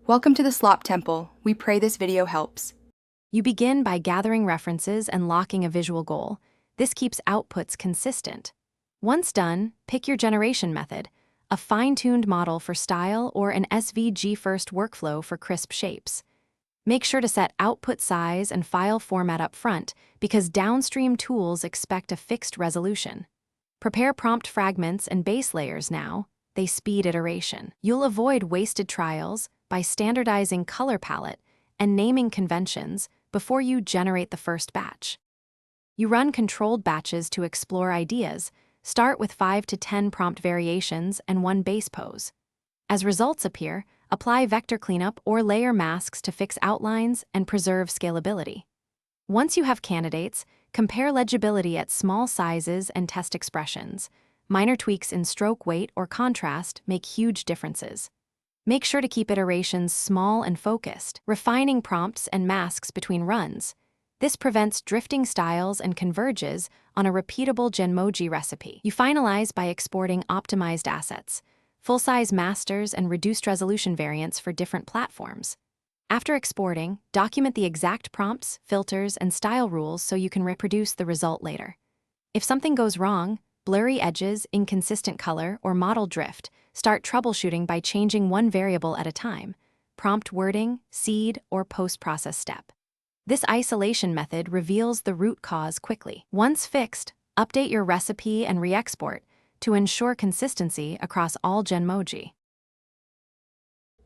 Welcome to the Slop Temple. We pray this video helps. You begin by gathering references and locking a visual goal. This keeps outputs consistent. Once done, pick your generation method, a fine-tuned model for style or an SVG-first workflow for crisp shapes. Make sure to set output size and file format up front because downstream tools expect a fixed resolution. Prepare prompt fragments and base layers now. They speed iteration. You'll avoid wasted trials by standardizing color palette and naming conventions before you generate the first batch. You run controlled batches to explore ideas. Start with 5 to 10 prompt variations and one base pose. As results appear, apply vector cleanup or layer masks to fix outlines and preserve scalability. Once you have candidates, compare legibility at small sizes and test expressions. Minor tweaks in stroke weight or contrast make huge differences. Make sure to keep iterations small and focused, refining prompts and masks between runs. This prevents drifting styles and converges on a repeatable Genmoji recipe. You finalize by exporting optimized assets, full-size masters and reduced resolution variants for different platforms. After exporting, document the exact prompts, filters, and style rules so you can reproduce the result later. If something goes wrong, blurry edges, inconsistent color, or model drift, start troubleshooting by changing one variable at a time, prompt wording, seed, or post-process step. This isolation method reveals the root cause quickly. Once fixed, update your recipe and re-export to ensure consistency across all Genmoji.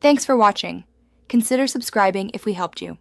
Thanks for watching. Consider subscribing if we helped you.